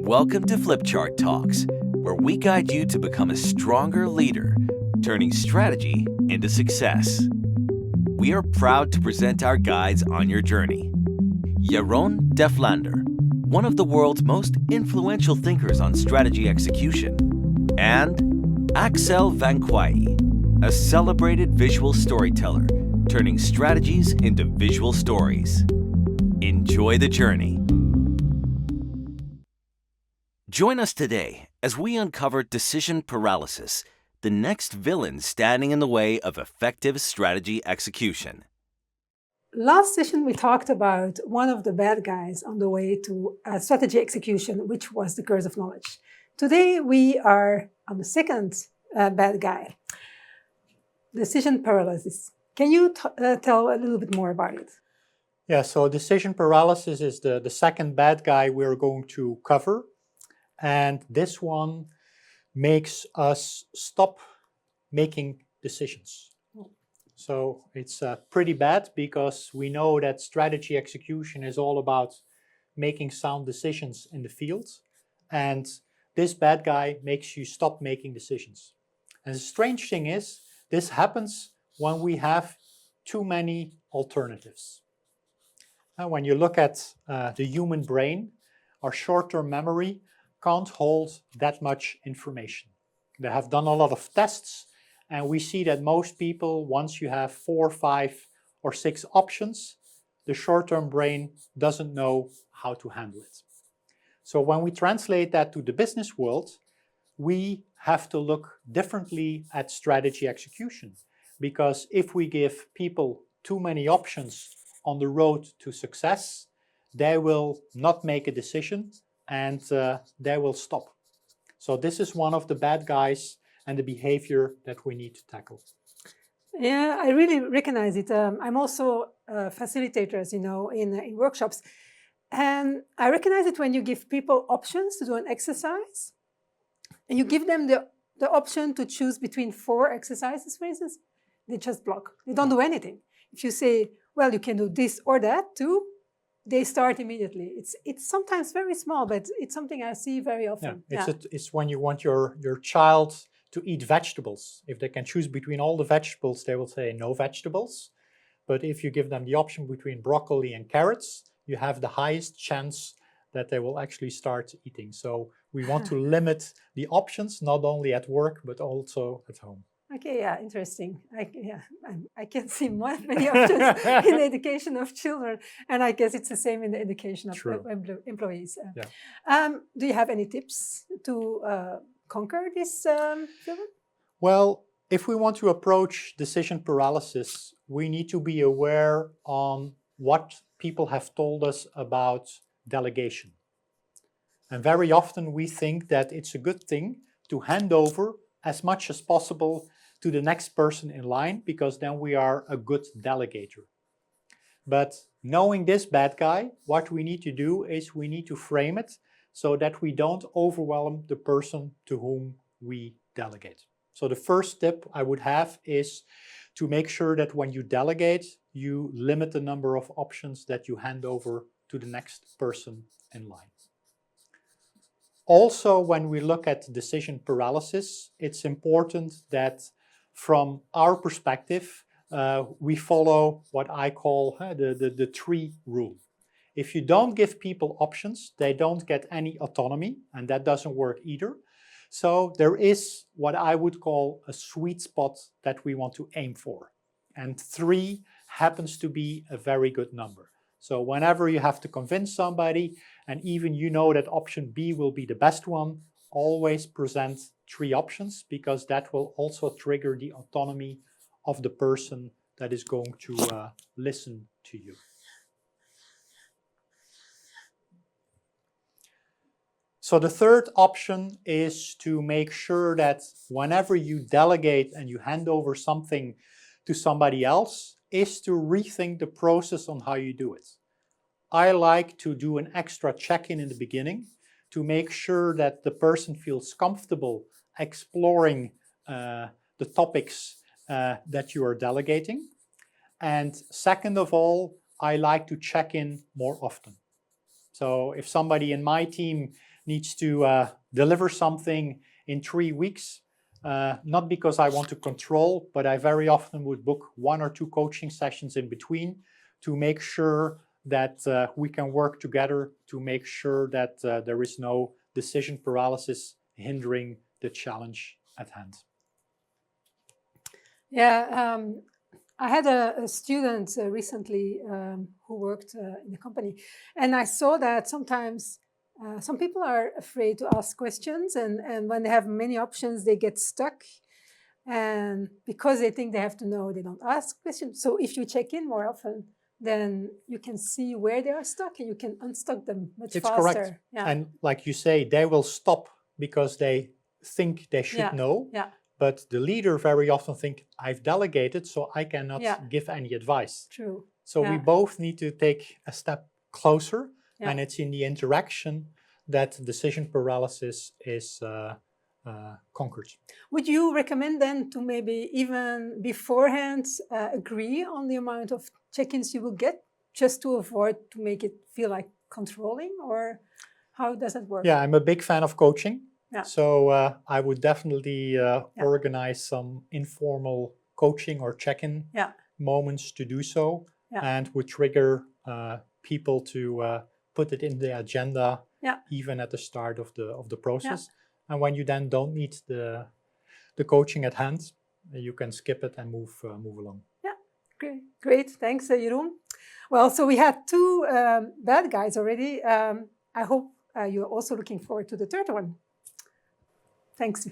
Welcome to Flipchart Talks, where we guide you to become a stronger leader, turning strategy into success. We are proud to present our guides on your journey. Jeroen Deflander, one of the world's most influential thinkers on strategy execution, and Axel Van Quaye, a celebrated visual storyteller, turning strategies into visual stories. Enjoy the journey. Join us today as we uncover decision paralysis, the next villain standing in the way of effective strategy execution. Last session, we talked about one of the bad guys on the way to strategy execution, which was the curse of knowledge. Today, we are on the second bad guy, decision paralysis. Can you tell a little bit more about it? Yeah, so decision paralysis is the second bad guy we're going to cover. And this one makes us stop making decisions. So it's pretty bad because we know that strategy execution is all about making sound decisions in the field. And this bad guy makes you stop making decisions. And the strange thing is, this happens when we have too many alternatives. Now, when you look at the human brain, our short-term memory can't hold that much information. They have done a lot of tests, and we see that most people, once you have 4, 5, or 6 options, the short-term brain doesn't know how to handle it. So when we translate that to the business world, we have to look differently at strategy execution. Because if we give people too many options on the road to success, they will not make a decision and they will stop. So this is one of the bad guys and the behavior that we need to tackle. Yeah, I really recognize it. I'm also a facilitator, as you know, in workshops. And I recognize it when you give people options to do an exercise, and you give them the option to choose between 4 exercises, for instance, they just block. They don't do anything. If you say, well, you can do this or that too, they start immediately. It's sometimes very small, but it's something I see very often. Yeah, it's when you want your child to eat vegetables. If they can choose between all the vegetables, they will say no vegetables. But if you give them the option between broccoli and carrots, you have the highest chance that they will actually start eating. So we want to limit the options, not only at work, but also at home. Okay, yeah, interesting. I can see many options in the education of children, and I guess it's the same in the education of employees. Do you have any tips to conquer this villain? Well, if we want to approach decision paralysis, we need to be aware on what people have told us about delegation. And very often we think that it's a good thing to hand over as much as possible to the next person in line, because then we are a good delegator. But knowing this bad guy, what we need to do is we need to frame it so that we don't overwhelm the person to whom we delegate. So the first tip I would have is to make sure that when you delegate, you limit the number of options that you hand over to the next person in line. Also, when we look at decision paralysis, it's important that from our perspective, we follow what I call the 3 rule. If you don't give people options, they don't get any autonomy, and that doesn't work either. So there is what I would call a sweet spot that we want to aim for. And 3 happens to be a very good number. So whenever you have to convince somebody, and even you know that option B will be the best one, always present 3 options, because that will also trigger the autonomy of the person that is going to listen to you. So the third option is to make sure that whenever you delegate and you hand over something to somebody else, is to rethink the process on how you do it. I like to do an extra check-in in the beginning to make sure that the person feels comfortable exploring the topics that you are delegating. And second of all, I like to check in more often. So if somebody in my team needs to deliver something in 3 weeks. Not because I want to control, but I very often would book 1 or 2 coaching sessions in between to make sure that we can work together to make sure that there is no decision paralysis hindering the challenge at hand. Yeah, I had a student recently who worked in a company, and I saw that sometimes some people are afraid to ask questions, and when they have many options, they get stuck. And because they think they have to know, they don't ask questions. So if you check in more often, then you can see where they are stuck and you can unstuck them much It's faster. correct. Yeah. And like you say, they will stop because they think they should know. Yeah. But the leader very often think, I've delegated, so I cannot Yeah. give any advice. True. So Yeah. we both need to take a step closer. Yeah. And it's in the interaction that decision paralysis is conquered. Would you recommend then to maybe even beforehand agree on the amount of check-ins you will get, just to avoid to make it feel like controlling, or how does it work? Yeah, I'm a big fan of coaching. Yeah. So I would definitely organize some informal coaching or check-in moments to do so, and would trigger people to put it in the agenda even at the start of the process. And when you then don't need the coaching at hand, you can skip it and move along. Yeah, great. Thanks, Jeroen. Well, so we had 2 bad guys already. I hope you're also looking forward to the third one. Thanks.